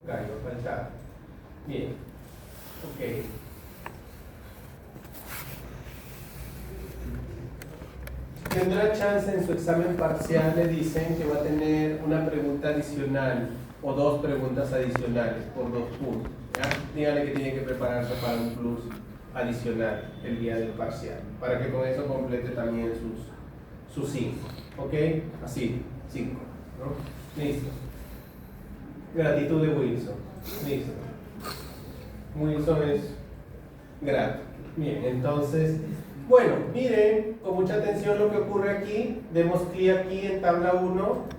Gallo, faltaba. Bien, ok. Tendrá chance en su examen parcial, le dicen que va a tener una pregunta adicional o dos preguntas adicionales por 2 puntos. ¿Ya? Dígale que tiene que prepararse para un plus adicional el día del parcial, para que con eso complete también sus 5. ¿Ok? Así, 5. ¿No? Listo. Gratitud de Wilson. Listo. Wilson es grato. Bien, entonces, bueno, miren con mucha atención lo que ocurre aquí. Demos clic aquí en tabla 1.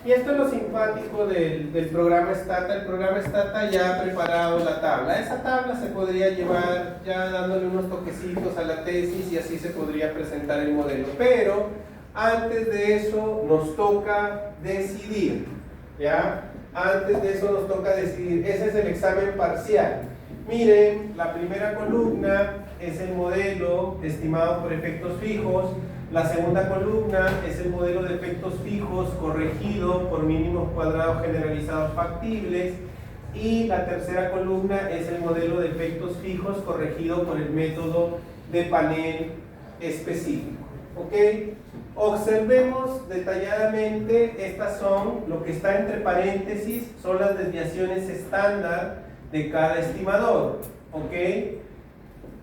Y esto es lo simpático del programa Stata. El programa Stata ya ha preparado la tabla. Esa tabla se podría llevar ya dándole unos toquecitos a la tesis y así se podría presentar el modelo. Pero antes de eso nos toca decidir. ¿Ya? Antes de eso nos toca decidir. Ese es el examen parcial. Miren, la primera columna es el modelo estimado por efectos fijos. La segunda columna es el modelo de efectos fijos corregido por mínimos cuadrados generalizados factibles. Y la tercera columna es el modelo de efectos fijos corregido por el método de panel específico. ¿Ok? Observemos detalladamente, estas son, lo que está entre paréntesis, son las desviaciones estándar de cada estimador. ¿Ok?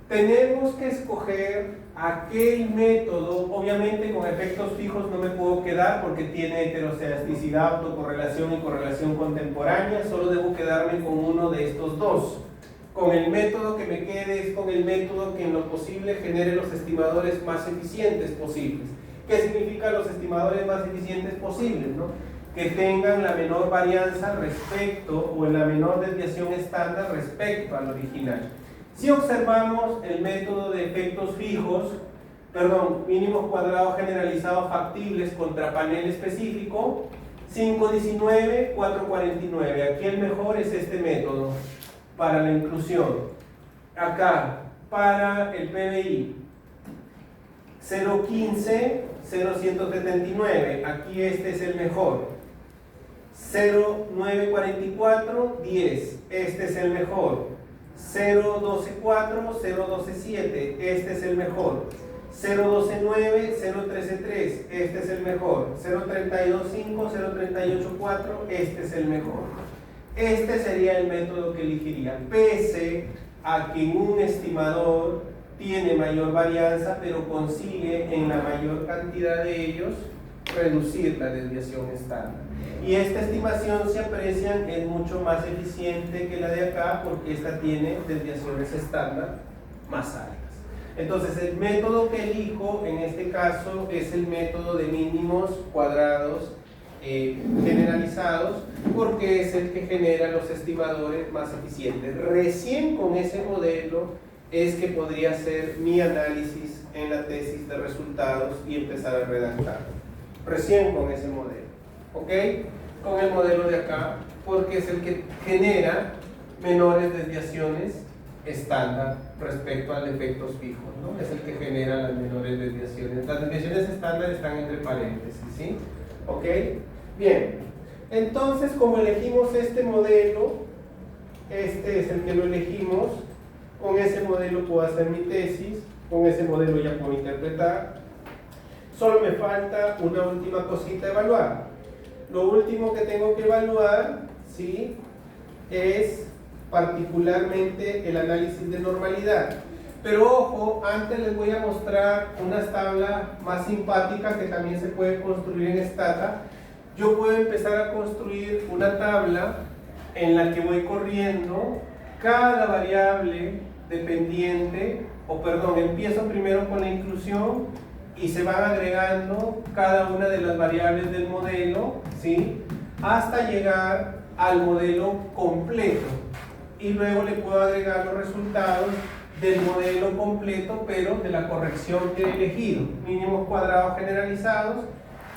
Tenemos que escoger aquel método. Obviamente con efectos fijos no me puedo quedar porque tiene heterocedasticidad, autocorrelación y correlación contemporánea. Solo debo quedarme con uno de estos dos. Con el método que me quede es con el método que en lo posible genere los estimadores más eficientes posibles. ¿Qué significa los estimadores más eficientes posibles? ¿No? Que tengan la menor varianza respecto o la menor desviación estándar respecto al original. Si observamos el método de efectos fijos, mínimos cuadrados generalizados factibles contra panel específico, 519, 449. Aquí el mejor es este método para la inclusión. Acá, para el PBI, 015, 0179. Aquí este es el mejor. 0944, 10. Este es el mejor. 0124, 0127, este es el mejor. 0129, 0133, este es el mejor. 0325, 0384, este es el mejor. Este sería el método que elegiría, pese a que un estimador tiene mayor varianza, pero consigue en la mayor cantidad de ellos reducir la desviación estándar. Y esta estimación, se aprecian, es mucho más eficiente que la de acá porque esta tiene desviaciones estándar más altas. Entonces el método que elijo en este caso es el método de mínimos cuadrados generalizados, porque es el que genera los estimadores más eficientes. Recién con ese modelo es que podría hacer mi análisis en la tesis de resultados y empezar a redactar. Recién con ese modelo. ¿Ok? Con el modelo de acá, porque es el que genera menores desviaciones estándar respecto a efectos fijos, ¿no? Es el que genera las menores desviaciones. Las desviaciones estándar están entre paréntesis, ¿sí? ¿Ok? Bien. Entonces, como elegimos este modelo, este es el que lo elegimos, con ese modelo puedo hacer mi tesis, con ese modelo ya puedo interpretar. Solo me falta una última cosita a evaluar. Lo último que tengo que evaluar, ¿sí?, es particularmente el análisis de normalidad. Pero ojo, antes les voy a mostrar una tabla más simpática que también se puede construir en Stata. Yo puedo empezar a construir una tabla en la que voy corriendo cada variable dependiente, empiezo primero con la inclusión y se van agregando cada una de las variables del modelo, ¿sí?, hasta llegar al modelo completo. Y luego le puedo agregar los resultados del modelo completo, pero de la corrección que he elegido, mínimos cuadrados generalizados,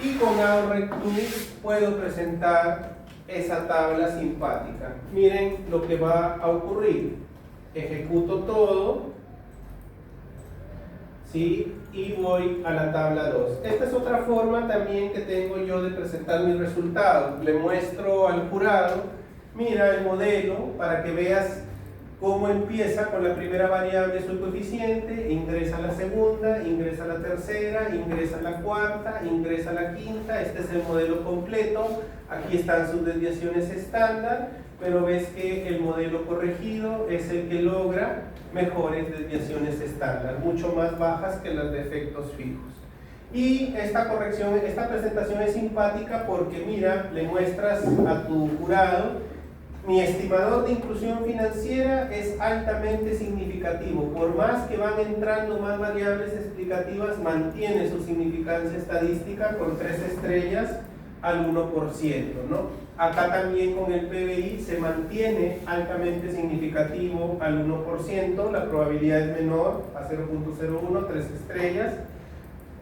y con AORECTUD puedo presentar esa tabla simpática. Miren lo que va a ocurrir. Ejecuto todo, ¿sí?, y voy a la tabla 2. Esta es otra forma también que tengo yo de presentar mis resultados. Le muestro al jurado Mira el modelo para que veas cómo empieza con la primera variable su coeficiente, ingresa a la segunda, ingresa a la tercera, ingresa a la cuarta, ingresa a la quinta. Este es el modelo completo. Aquí están sus desviaciones estándar, pero ves que el modelo corregido es el que logra mejores desviaciones estándar, mucho más bajas que las de efectos fijos. Y esta presentación es simpática porque mira, le muestras a tu jurado: mi estimador de inclusión financiera es altamente significativo. Por más que van entrando más variables explicativas, mantiene su significancia estadística con 3 estrellas al 1%, ¿no? Acá también con el PBI se mantiene altamente significativo al 1%, la probabilidad es menor a 0.01, 3 estrellas.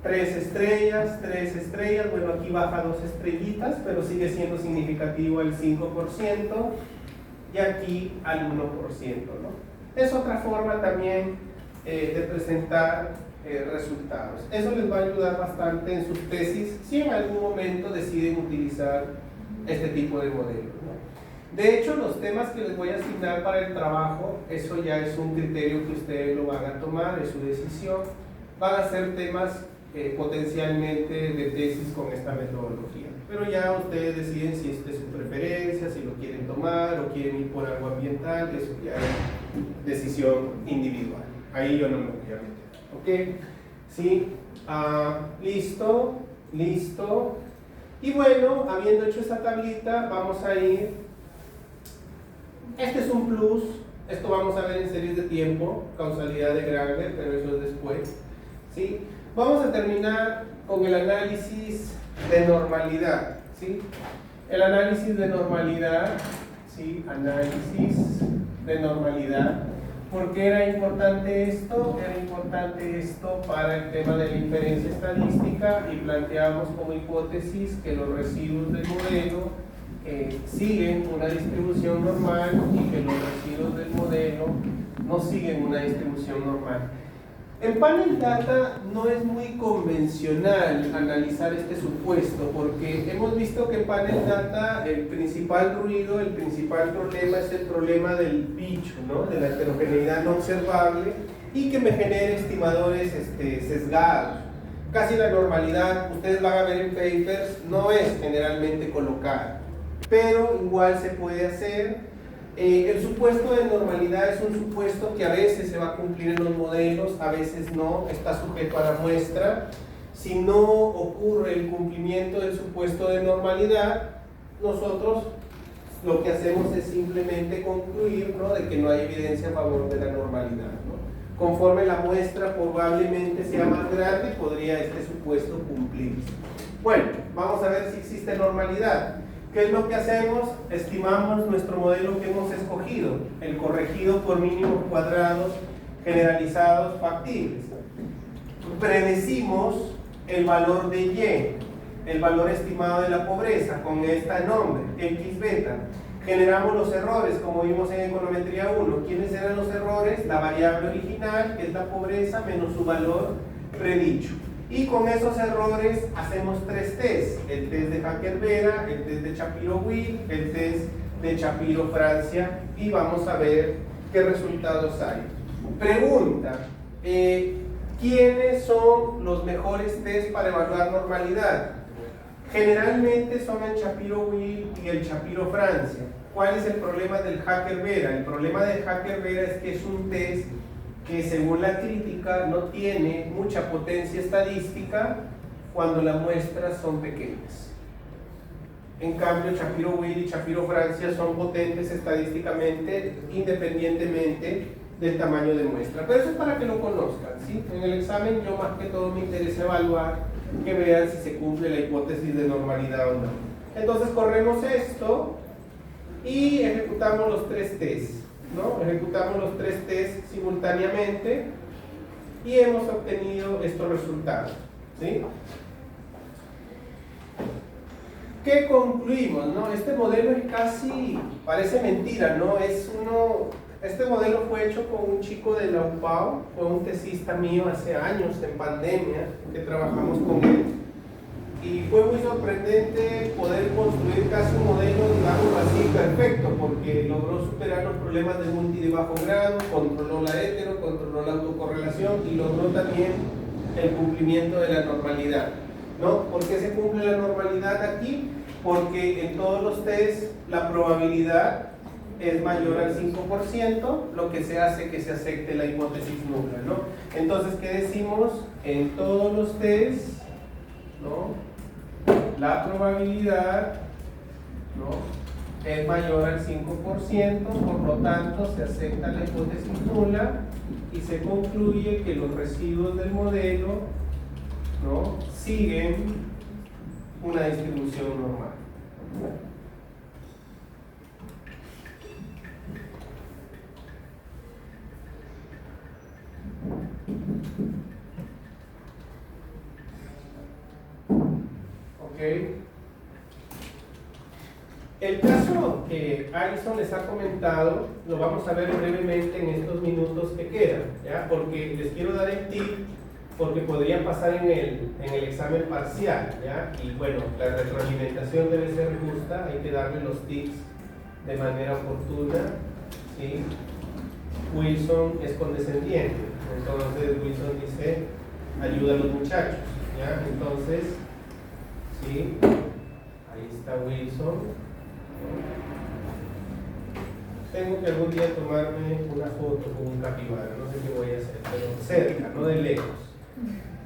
3 estrellas, 3 estrellas, bueno, aquí baja 2 estrellitas, pero sigue siendo significativo al 5%, y aquí al 1%, ¿no? Es otra forma también de presentar resultados. Eso les va a ayudar bastante en sus tesis, si en algún momento deciden utilizar este tipo de modelos, ¿no? De hecho, los temas que les voy a asignar para el trabajo, eso ya es un criterio que ustedes lo van a tomar, es su decisión. Van a ser temas potencialmente de tesis con esta metodología, pero ya ustedes deciden si esta es su preferencia, si lo quieren tomar o quieren ir por algo ambiental. Eso ya es decisión individual, ahí yo no me voy a meter, ¿ok? ¿Sí? Listo, listo. Y bueno, habiendo hecho esta tablita, vamos a ir, este es un plus, esto vamos a ver en series de tiempo, causalidad de Granger, pero eso es después, ¿sí? Vamos a terminar con el análisis de normalidad, ¿sí? El análisis de normalidad, ¿sí? Análisis de normalidad. ¿Por qué era importante esto? Era importante esto para el tema de la inferencia estadística, y planteamos como hipótesis que los residuos del modelo siguen una distribución normal y que los residuos del modelo no siguen una distribución normal. En Panel Data no es muy convencional analizar este supuesto, porque hemos visto que en Panel Data el principal ruido, el principal problema es el problema del bicho, ¿no? De la heterogeneidad no observable, y que me genere estimadores sesgados. Casi la normalidad, ustedes van a ver en papers, no es generalmente colocada, pero igual se puede hacer. El supuesto de normalidad es un supuesto que a veces se va a cumplir en los modelos, a veces no, está sujeto a la muestra. Si no ocurre el cumplimiento del supuesto de normalidad, nosotros lo que hacemos es simplemente concluir, ¿no?, de que no hay evidencia a favor de la normalidad, ¿no? Conforme la muestra probablemente sea más grande, podría este supuesto cumplirse. Bueno, vamos a ver si existe normalidad. ¿Qué es lo que hacemos? Estimamos nuestro modelo que hemos escogido, el corregido por mínimos cuadrados generalizados factibles. Predecimos el valor de Y, el valor estimado de la pobreza, con este nombre, X beta. Generamos los errores, como vimos en econometría 1. ¿Quiénes eran los errores? La variable original, que es la pobreza, menos su valor predicho. Y con esos errores hacemos 3 tests: el test de Hacker-Vera, el test de Shapiro-Wilk, el test de Shapiro-Francia, y vamos a ver qué resultados hay. Pregunta: ¿quiénes son los mejores tests para evaluar normalidad? Generalmente son el Shapiro-Wilk y el Shapiro-Francia. ¿Cuál es el problema del Hacker-Vera? El problema del Hacker-Vera es que es un test que, según la crítica, no tiene mucha potencia estadística cuando las muestras son pequeñas. En cambio, Shapiro-Wilk y Shapiro-Francia son potentes estadísticamente, independientemente del tamaño de muestra. Pero eso es para que lo conozcan, ¿sí? En el examen yo más que todo me interesa evaluar, que vean si se cumple la hipótesis de normalidad o no. Entonces corremos esto y ejecutamos los 3 tests, ¿no? Ejecutamos los 3 tests simultáneamente y hemos obtenido estos resultados, ¿sí? ¿Qué concluimos, no? Este modelo es casi, parece mentira, ¿no? Este modelo fue hecho con un chico de la UPAO, fue un tesista mío hace años en pandemia, que trabajamos con él. Y fue muy sorprendente poder construir casi un modelo, digamos así, perfecto, porque logró superar los problemas de multi de bajo grado, controló la hetero, controló la autocorrelación y logró también el cumplimiento de la normalidad, ¿no? ¿Por qué se cumple la normalidad aquí? Porque en todos los test la probabilidad es mayor al 5%, lo que se hace que se acepte la hipótesis nula, ¿no? Entonces, ¿qué decimos? En todos los test, ¿no?, la probabilidad, ¿no?, es mayor al 5%, por lo tanto se acepta la hipótesis nula y se concluye que los residuos del modelo, ¿no?, siguen una distribución normal. El caso que Alison les ha comentado lo vamos a ver brevemente en estos minutos que quedan, ¿ya? Porque les quiero dar el tip, porque podría pasar en el examen parcial, ¿ya? Y bueno, la retroalimentación debe ser justa, hay que darle los tips de manera oportuna, ¿sí? Wilson es condescendiente, entonces Wilson dice, ayuda a los muchachos, ¿ya? Entonces, ¿sí? Ahí está Wilson. Tengo que algún día tomarme una foto con un capibara, no sé qué voy a hacer, pero cerca, no de lejos.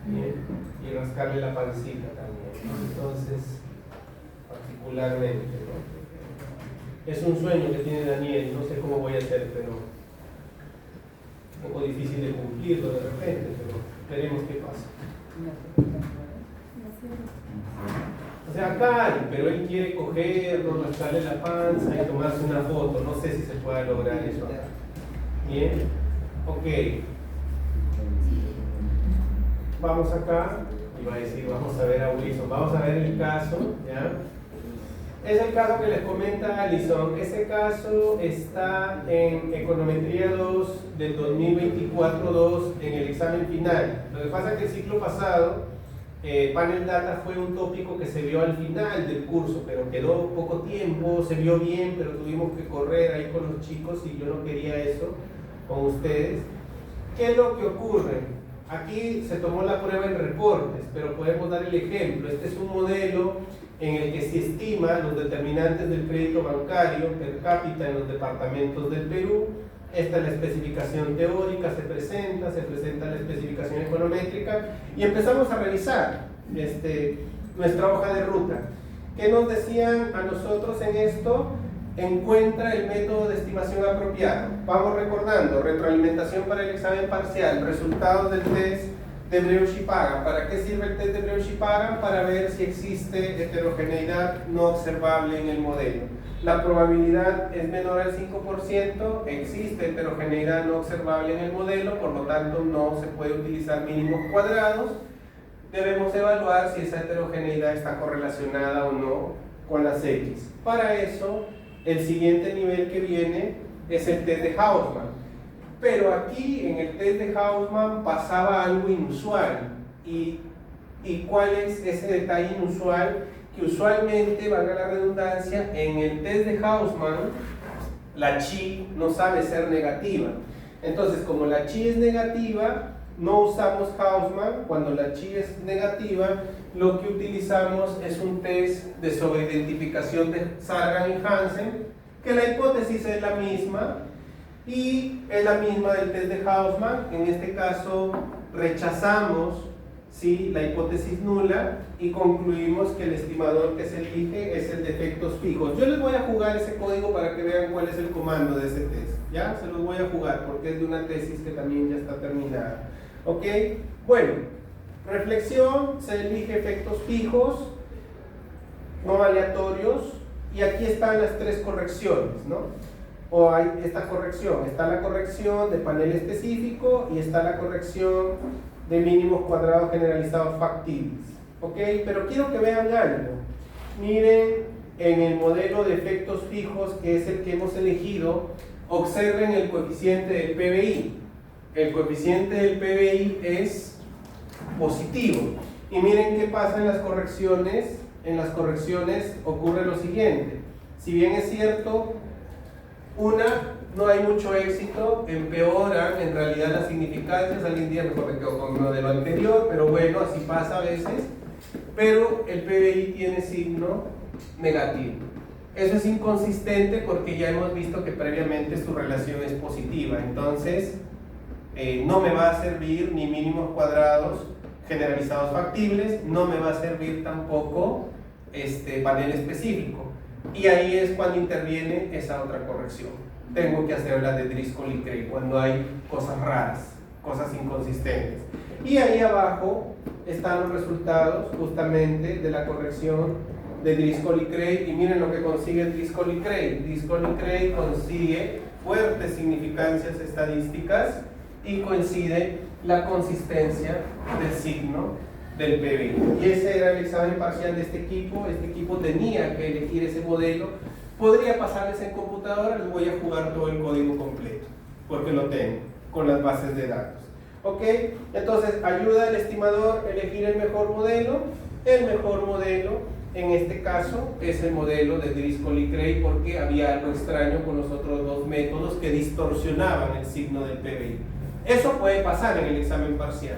Bien. Y rascarle la pancita también, ¿no? Entonces, particularmente, ¿no? Es un sueño que tiene Daniel, no sé cómo voy a hacer, pero un poco difícil de cumplirlo de repente, pero veremos qué pasa. O sea, acá hay, pero él quiere cogerlo, rascarle la panza y tomarse una foto. No sé si se pueda lograr eso acá. Bien, ok. Vamos acá, y va a decir, vamos a ver a Wilson, vamos a ver el caso, ¿ya? Es el caso que les comenta Alison. Ese caso está en Econometría 2 del 2024-2 en el examen final. Lo que pasa es que el ciclo pasado Panel Data fue un tópico que se vio al final del curso, pero quedó poco tiempo, se vio bien, pero tuvimos que correr ahí con los chicos y yo no quería eso con ustedes. ¿Qué es lo que ocurre? Aquí se tomó la prueba en reportes, pero podemos dar el ejemplo. Este es un modelo en el que se estima los determinantes del crédito bancario per cápita en los departamentos del Perú. Esta es la especificación teórica, se presenta la especificación econométrica y empezamos a revisar nuestra hoja de ruta. ¿Qué nos decían a nosotros en esto? Encuentra el método de estimación apropiado. Vamos recordando, retroalimentación para el examen parcial, resultados del test de Breusch-Pagan. ¿Para qué sirve el test de Breusch-Pagan? Para ver si existe heterogeneidad no observable en el modelo. La probabilidad es menor al 5%, existe heterogeneidad no observable en el modelo, por lo tanto no se puede utilizar mínimos cuadrados. Debemos evaluar si esa heterogeneidad está correlacionada o no con las X. Para eso, el siguiente nivel que viene es el test de Hausmann. Pero aquí, en el test de Hausmann, pasaba algo inusual. ¿Y cuál es ese detalle inusual? Que usualmente, valga la redundancia, en el test de Hausmann, la chi no sabe ser negativa. Entonces, como la chi es negativa, no usamos Hausmann. Cuando la chi es negativa, lo que utilizamos es un test de sobreidentificación de Sargan y Hansen, que la hipótesis es la misma, y es la misma del test de Hausmann. En este caso, rechazamos, ¿sí?, la hipótesis nula y concluimos que el estimador que se elige es el de efectos fijos. Yo les voy a jugar ese código para que vean cuál es el comando de ese test. ¿Ya? Se los voy a jugar porque es de una tesis que también ya está terminada. ¿Ok? Bueno, reflexión, se elige efectos fijos, no aleatorios, y aquí están las tres correcciones, ¿no? O hay esta corrección, está la corrección de panel específico y está la corrección de mínimos cuadrados generalizados factibles. ¿Ok? Pero quiero que vean algo. Miren en el modelo de efectos fijos, que es el que hemos elegido, observen el coeficiente del PBI. El coeficiente del PBI es positivo. Y miren qué pasa en las correcciones. En las correcciones ocurre lo siguiente. Si bien es cierto, no hay mucho éxito, empeoran en realidad las significancias. Alguien diría mejor me quedo con uno de lo anterior, pero bueno, así pasa a veces. Pero el PBI tiene signo negativo. Eso es inconsistente porque ya hemos visto que previamente su relación es positiva. Entonces, no me va a servir ni mínimos cuadrados generalizados factibles, no me va a servir tampoco panel específico. Y ahí es cuando interviene esa otra corrección. Tengo que hacer la de Driscoll y Cray cuando hay cosas raras, cosas inconsistentes. Y ahí abajo están los resultados justamente de la corrección de Driscoll y Cray. Y miren lo que consigue Driscoll y Cray. Driscoll y Cray consigue fuertes significancias estadísticas y coincide la consistencia del signo del PBI. Y ese era el examen parcial de este equipo. Este equipo tenía que elegir ese modelo. Podría pasarles en computadora, les voy a jugar todo el código completo, porque lo tengo con las bases de datos. ¿Ok? Entonces, ayuda al estimador a elegir el mejor modelo. El mejor modelo, en este caso, es el modelo de Driscoll y Cray, porque había algo extraño con los otros dos métodos que distorsionaban el signo del PBI. Eso puede pasar en el examen parcial.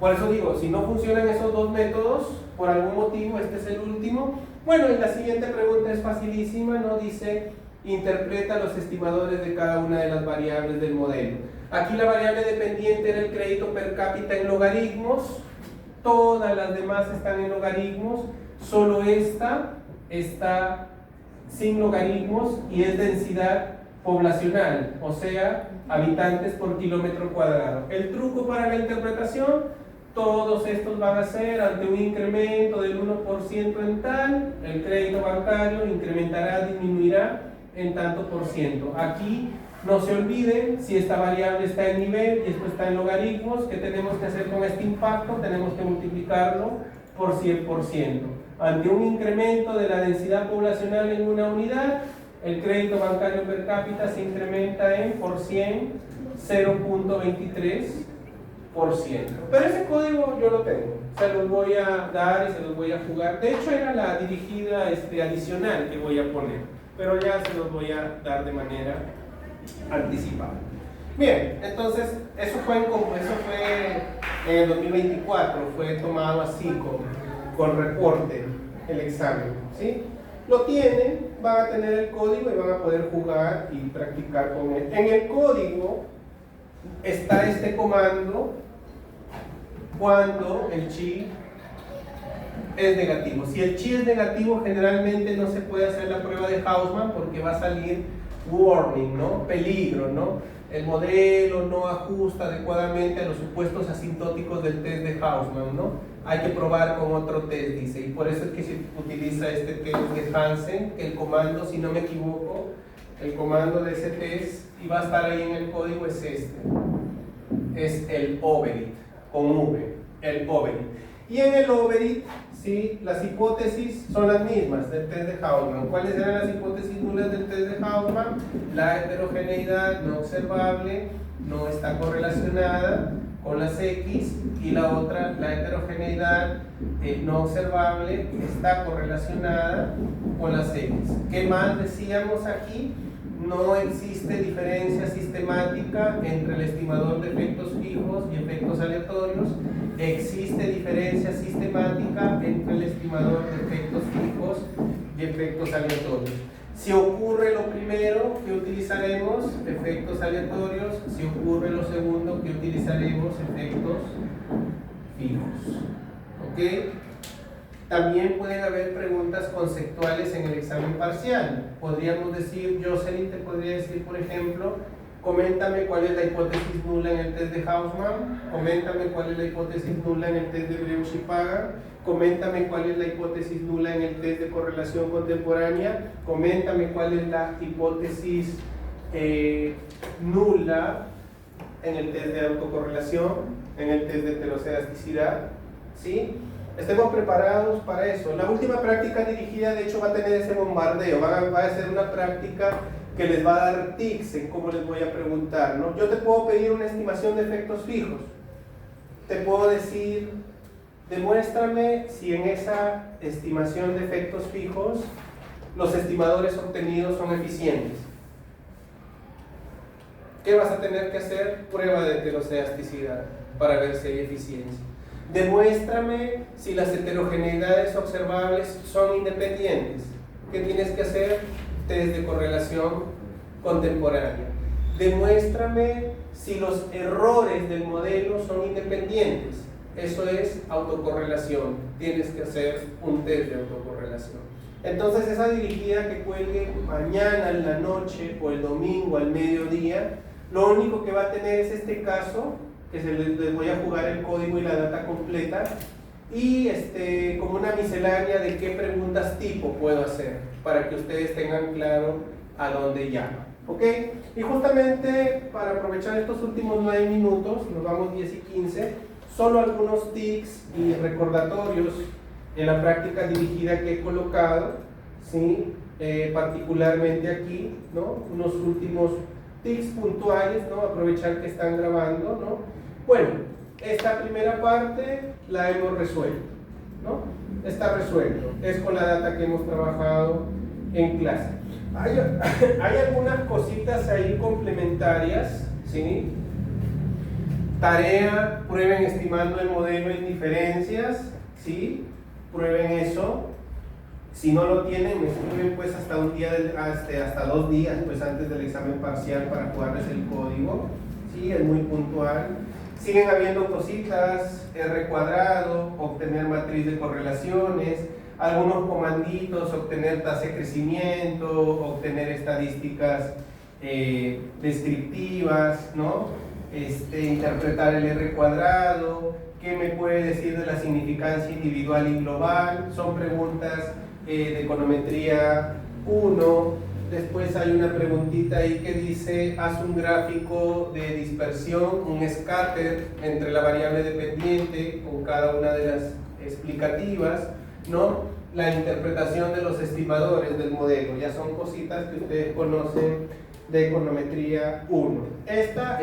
Por eso digo, si no funcionan esos dos métodos, por algún motivo, este es el último. Bueno, y la siguiente pregunta es facilísima, ¿no? Dice, interpreta los estimadores de cada una de las variables del modelo. Aquí la variable dependiente era el crédito per cápita en logaritmos. Todas las demás están en logaritmos. Solo esta está sin logaritmos y es densidad poblacional, o sea, habitantes por kilómetro cuadrado. El truco para la interpretación, todos estos van a ser ante un incremento del 1% en tal, el crédito bancario incrementará, disminuirá en tanto por ciento. Aquí no se olviden, si esta variable está en nivel y esto está en logaritmos, ¿qué tenemos que hacer con este impacto? Tenemos que multiplicarlo por 100%. Ante un incremento de la densidad poblacional en una unidad, el crédito bancario per cápita se incrementa en por 100, 0.23%. Pero ese código yo lo tengo, se los voy a dar y se los voy a jugar. De hecho era la dirigida adicional que voy a poner, pero ya se los voy a dar de manera anticipada. Bien, entonces eso fue en el 2024, fue tomado así con reporte el examen, ¿sí? Lo tienen, van a tener el código y van a poder jugar y practicar con él. En el código está este comando cuando el chi es negativo. Si el chi es negativo, generalmente no se puede hacer la prueba de Hausmann porque va a salir warning, ¿no? Peligro, ¿no? El modelo no ajusta adecuadamente a los supuestos asintóticos del test de Hausmann, ¿no? Hay que probar con otro test, dice, y por eso es que se utiliza este test de Hansen, que el comando, si no me equivoco, el comando de ese test, y va a estar ahí en el código, es este. Es el overit, con V, el overit. Y en el overit, sí, las hipótesis son las mismas del test de Hausmann. ¿Cuáles eran las hipótesis nulas del test de Hausmann? La heterogeneidad no observable no está correlacionada con las X, y la otra, la heterogeneidad no observable está correlacionada con las X. ¿Qué más decíamos aquí? No existe diferencia sistemática entre el estimador de efectos fijos y efectos aleatorios. Existe diferencia sistemática entre el estimador de efectos fijos y efectos aleatorios. Si ocurre lo primero, que utilizaremos efectos aleatorios. Si ocurre lo segundo, que utilizaremos efectos fijos. ¿Ok? También pueden haber preguntas conceptuales en el examen parcial. Podríamos decir, Jocelyn te podría decir, por ejemplo, coméntame cuál es la hipótesis nula en el test de Hausmann, coméntame cuál es la hipótesis nula en el test de Breusch-Pagan, coméntame cuál es la hipótesis nula en el test de correlación contemporánea, coméntame cuál es la hipótesis nula en el test de autocorrelación, en el test de heterocedasticidad, ¿sí? Estemos preparados para eso. La última práctica dirigida, de hecho, va a tener ese bombardeo, va a ser una práctica que les va a dar tics en cómo les voy a preguntar, ¿no? Yo te puedo pedir una estimación de efectos fijos, te puedo decir Demuéstrame si en esa estimación de efectos fijos los estimadores obtenidos son eficientes. ¿Qué vas a tener que hacer? Prueba de heterocedasticidad para ver si hay eficiencia. Demuéstrame si las heterogeneidades observables son independientes. ¿Qué tienes que hacer? Test de correlación contemporánea. Demuéstrame si los errores del modelo son independientes. Eso es autocorrelación. Tienes que hacer un test de autocorrelación. Entonces esa dirigida que cuelgue mañana en la noche o el domingo al mediodía, lo único que va a tener es este caso, que les voy a jugar el código y la data completa, y como una miscelánea de qué preguntas tipo puedo hacer, para que ustedes tengan claro a dónde llama. ¿Ok? Y justamente para aprovechar estos últimos 9 minutos, nos vamos 10 y 15, solo algunos tips y recordatorios en la práctica dirigida que he colocado, ¿sí? Particularmente aquí, ¿no? Unos últimos tips puntuales, ¿no? Aprovechar que están grabando, ¿no? Bueno, esta primera parte la hemos resuelto, ¿no? Está resuelto, es con la data que hemos trabajado en clase. Hay algunas cositas ahí complementarias, ¿sí? Tarea, prueben estimando el modelo en diferencias, ¿sí? Prueben eso. Si no lo tienen, me escriben pues hasta un día, hasta 2 días pues antes del examen parcial para jugarles el código. Sí, es muy puntual. Siguen habiendo cositas, R cuadrado, obtener matriz de correlaciones, algunos comanditos, obtener tasa de crecimiento, obtener estadísticas descriptivas, ¿no? Interpretar el R cuadrado, qué me puede decir de la significancia individual y global, son preguntas de econometría 1. Después hay una preguntita ahí que dice, haz un gráfico de dispersión, un scatter entre la variable dependiente con cada una de las explicativas, ¿no? La interpretación de los estimadores del modelo, ya son cositas que ustedes conocen de econometría 1. Esta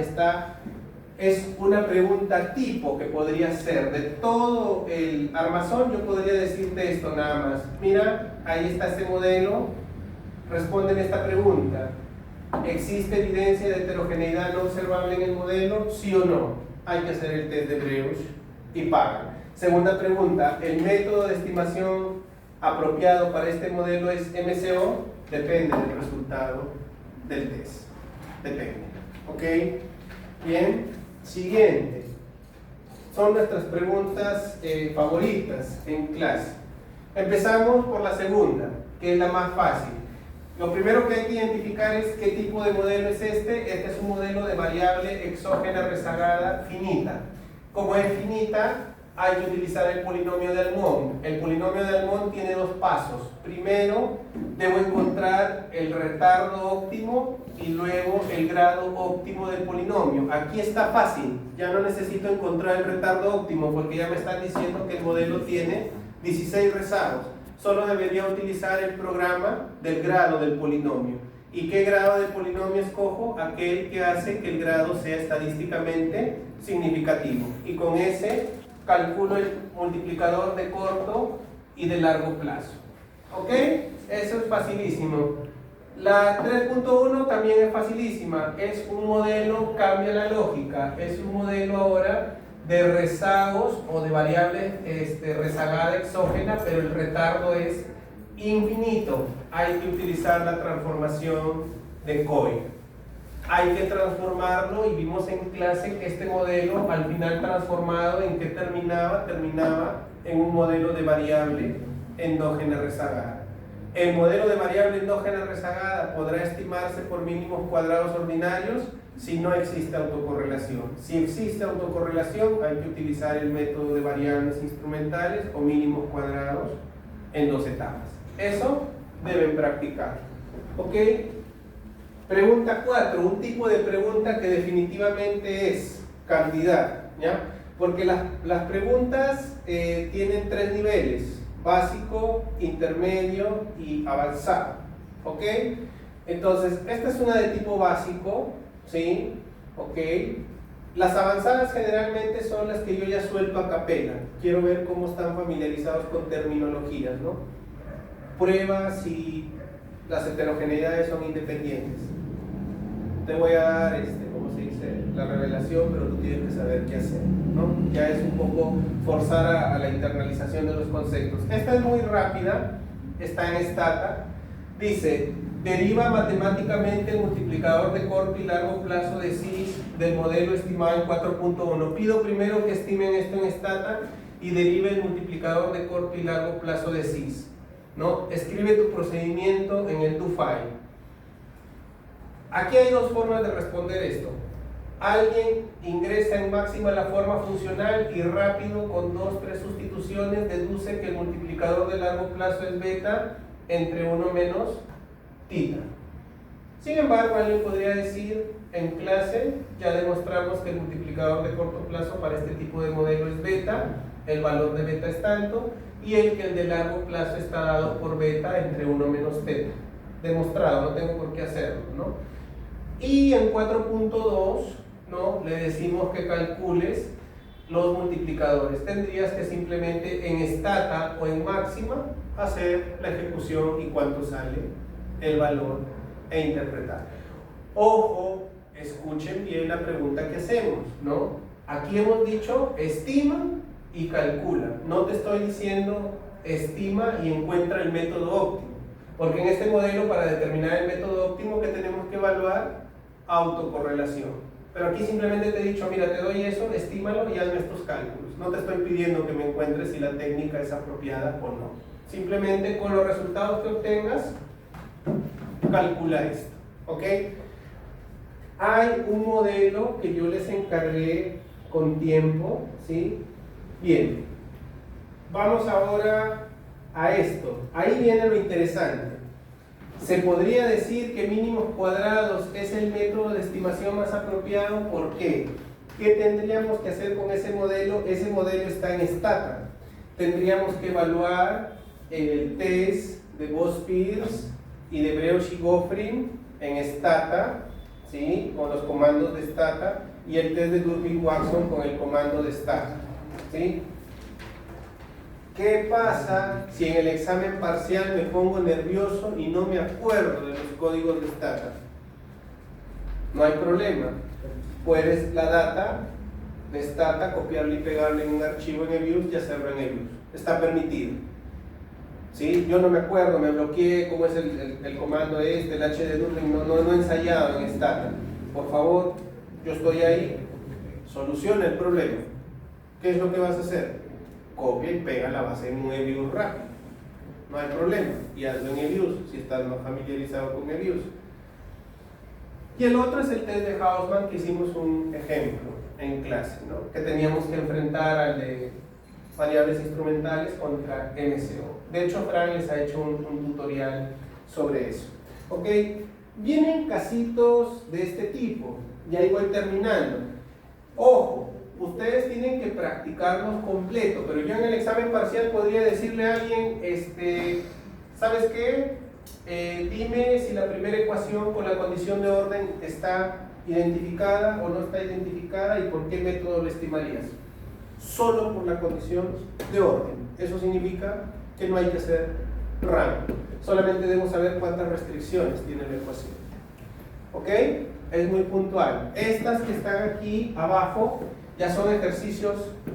es una pregunta tipo que podría ser de todo el armazón. Yo podría decirte esto nada más. Mira, ahí está este modelo. Responden esta pregunta. ¿Existe evidencia de heterogeneidad no observable en el modelo? ¿Sí o no? Hay que hacer el test de Breusch y pagan. Segunda pregunta. ¿El método de estimación apropiado para este modelo es MCO? Depende del resultado del test. Depende. ¿Ok? Bien. Siguiente. Son nuestras preguntas favoritas en clase. Empezamos por la segunda, que es la más fácil. Lo primero que hay que identificar es qué tipo de modelo es este. Este es un modelo de variable exógena rezagada finita. Como es finita, hay que utilizar el polinomio de Almond. El polinomio de Almond tiene 2 pasos. Primero, debo encontrar el retardo óptimo y luego el grado óptimo del polinomio. Aquí está fácil, ya no necesito encontrar el retardo óptimo porque ya me están diciendo que el modelo tiene 16 rezagos. Solo debería utilizar el programa del grado del polinomio. ¿Y qué grado del polinomio escojo? Aquel que hace que el grado sea estadísticamente significativo. Y con ese calculo el multiplicador de corto y de largo plazo. ¿Ok? Eso es facilísimo. La 3.1 también es facilísima. Es un modelo, cambia la lógica. Es un modelo ahora de rezagos o de variables rezagada exógena, pero el retardo es infinito. Hay que utilizar la transformación de Coy. Hay que transformarlo y vimos en clase que este modelo al final transformado, ¿en qué terminaba? Terminaba en un modelo de variable endógena rezagada. El modelo de variable endógena rezagada podrá estimarse por mínimos cuadrados ordinarios si no existe autocorrelación. Si existe autocorrelación, hay que utilizar el método de variables instrumentales o mínimos cuadrados en 2 etapas. Eso deben practicar. ¿Ok? Pregunta 4, un tipo de pregunta que definitivamente es cantidad, ¿ya? Porque las preguntas tienen 3 niveles: básico, intermedio y avanzado. ¿Ok? Entonces, esta es una de tipo básico, ¿sí? ¿Ok? Las avanzadas generalmente son las que yo ya suelto a capela. Quiero ver cómo están familiarizados con terminologías, ¿no? Prueba si las heterogeneidades son independientes. Te voy a dar, ¿cómo se dice? La revelación, pero tú tienes que saber qué hacer, ¿no? Ya es un poco forzar a la internalización de los conceptos. Esta es muy rápida, está en Stata. Dice, deriva matemáticamente el multiplicador de corto y largo plazo de cis del modelo estimado en 4.1. Pido primero que estimen esto en Stata y derive el multiplicador de corto y largo plazo de cis, ¿no? Escribe tu procedimiento en el do-file. Aquí hay dos formas de responder esto. Alguien ingresa en máxima la forma funcional y rápido, con 2-3 sustituciones, deduce que el multiplicador de largo plazo es beta entre 1 menos tita. Sin embargo, alguien podría decir, en clase ya demostramos que el multiplicador de corto plazo para este tipo de modelo es beta, el valor de beta es tanto, y el de largo plazo está dado por beta entre 1 menos teta. Demostrado, no tengo por qué hacerlo, ¿no? Y en 4.2, ¿no? Le decimos que calcules los multiplicadores. Tendrías que simplemente en Stata o en máxima hacer la ejecución y cuánto sale el valor e interpretar. Ojo, escuchen bien la pregunta que hacemos, ¿no? Aquí hemos dicho estima y calcula. No te estoy diciendo estima y encuentra el método óptimo, porque en este modelo, para determinar el método óptimo, ¿qué tenemos que evaluar? Autocorrelación. Pero aquí simplemente te he dicho, mira, te doy eso, estímalo y hazme estos cálculos. No te estoy pidiendo que me encuentres si la técnica es apropiada o no. Simplemente con los resultados que obtengas, calcula esto, ¿ok? Hay un modelo que yo les encargué con tiempo, ¿sí? Bien, vamos ahora a esto. Ahí viene lo interesante. Se podría decir que mínimos cuadrados es el método de estimación más apropiado. ¿Por qué? ¿Qué tendríamos que hacer con ese modelo? Ese modelo está en Stata. Tendríamos que evaluar el test de Bose-Pierce y de Breusch-Goffrin en Stata, ¿sí? Con los comandos de Stata, y el test de Ludwig-Waxon con el comando de Stata, ¿sí? ¿Qué pasa si en el examen parcial me pongo nervioso y no me acuerdo de los códigos de Stata? No hay problema. Puedes la data de Stata copiarla y pegarla en un archivo en eViews y hacerlo en eViews. Está permitido. ¿Sí? Yo no me acuerdo, me bloqueé cómo es el comando el H de Durling, no he ensayado en Stata. Por favor, yo estoy ahí, soluciona el problema. ¿Qué es lo que vas a hacer? Copia y pega la base en un eViews rápido. No hay problema. Y hazlo en eViews si estás más familiarizado con eViews. Y el otro es el test de Hausman, que hicimos un ejemplo en clase, ¿no? Que teníamos que enfrentar al de variables instrumentales contra MCO. De hecho, Fran les ha hecho un tutorial sobre eso. ¿Ok? Vienen casitos de este tipo. Y ahí voy terminando. Ojo, ustedes tienen que practicarlos completo, pero yo en el examen parcial podría decirle a alguien, ¿sabes qué? Dime si la primera ecuación con la condición de orden está identificada o no está identificada y por qué método la estimarías. Solo por la condición de orden. Eso significa que no hay que hacer rango. Solamente debemos saber cuántas restricciones tiene la ecuación. ¿Ok? Es muy puntual. Estas que están aquí abajo ya son ejercicios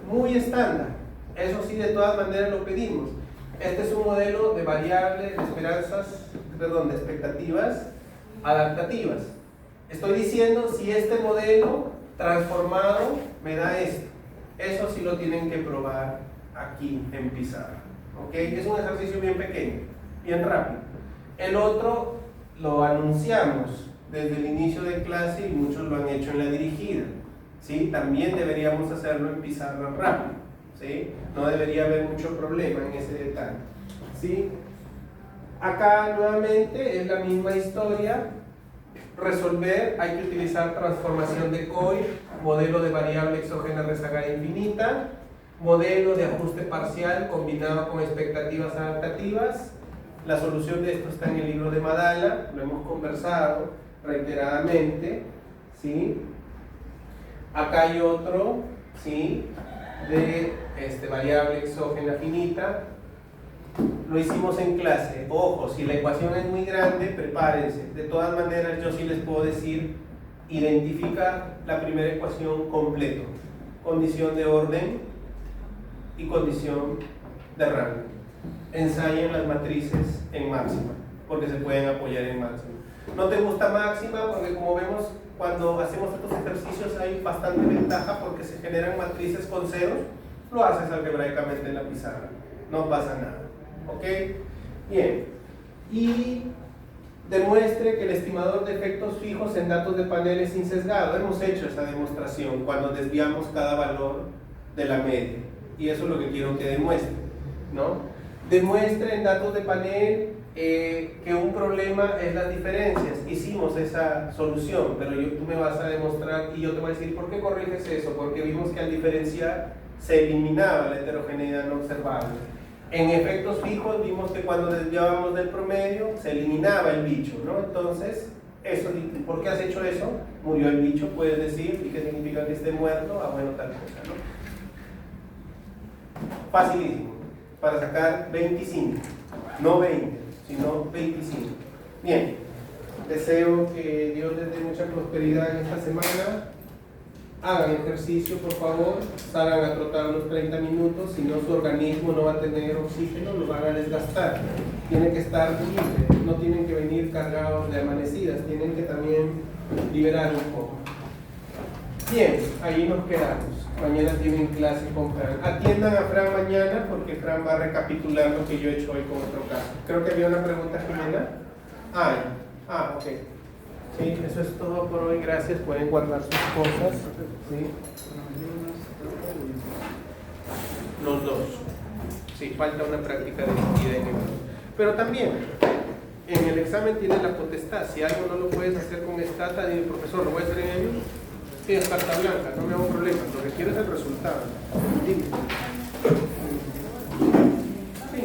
muy estándar. Eso sí, de todas maneras lo pedimos. Este es un modelo de variables, de expectativas adaptativas. Estoy diciendo si este modelo transformado me da esto. Eso sí lo tienen que probar aquí en pizarra. ¿Ok? Es un ejercicio bien pequeño, bien rápido. El otro lo anunciamos desde el inicio de clase y muchos lo han hecho en la dirigida. ¿Sí? También deberíamos hacerlo en pizarra rápido, ¿sí? No debería haber mucho problema en ese detalle, ¿sí? Acá nuevamente es la misma historia. Resolver, hay que utilizar transformación de Coy, modelo de variable exógena rezagada infinita, modelo de ajuste parcial combinado con expectativas adaptativas. La solución de esto está en el libro de Madala, lo hemos conversado reiteradamente, ¿sí? Acá hay otro, ¿sí? De variable exógena finita. Lo hicimos en clase. Ojo, si la ecuación es muy grande, prepárense. De todas maneras, yo sí les puedo decir, identifica la primera ecuación completo. Condición de orden y condición de rango. Ensayen las matrices en máxima, porque se pueden apoyar en máxima. No te gusta máxima, porque como vemos, cuando hacemos estos ejercicios hay bastante ventaja porque se generan matrices con ceros. Lo haces algebraicamente en la pizarra, no pasa nada. ¿Ok? Bien. Y demuestre que el estimador de efectos fijos en datos de panel es insesgado. Hemos hecho esa demostración cuando desviamos cada valor de la media. Y eso es lo que quiero que demuestre, ¿no? Demuestre en datos de panel que un problema es las diferencias. Hicimos esa solución, pero tú me vas a demostrar y yo te voy a decir, ¿por qué corriges eso? Porque vimos que al diferenciar se eliminaba la heterogeneidad no observable. En efectos fijos vimos que cuando desviábamos del promedio se eliminaba el bicho, ¿no? Entonces, eso, ¿por qué has hecho eso? Murió el bicho, puedes decir, ¿y qué significa que esté muerto? Ah, bueno, tal cosa, ¿no? Facilísimo, para sacar 25, no 20, sino 25. Bien, deseo que Dios les dé mucha prosperidad en esta semana. Hagan ejercicio, por favor, salgan a trotar unos 30 minutos, si no su organismo no va a tener oxígeno, lo van a desgastar. Tienen que estar libres, no tienen que venir cargados de amanecidas, tienen que también liberar un poco. Bien, ahí nos quedamos. Mañana tienen clase con Fran. Atiendan a Fran mañana porque Fran va a recapitular lo que yo he hecho hoy con otro caso. Creo que había una pregunta, Jimena. Ok. Sí, eso es todo por hoy. Gracias. Pueden guardar sus cosas. ¿Sí? Los dos. Sí, falta una práctica dirigida en el. Pero también, en el examen tienes la potestad. Si algo no lo puedes hacer con Stata, dile, profesor, ¿lo voy a hacer en ellos? Sí, es carta blanca, no me hago problema. Lo que quiero es el resultado. Dime. Sí.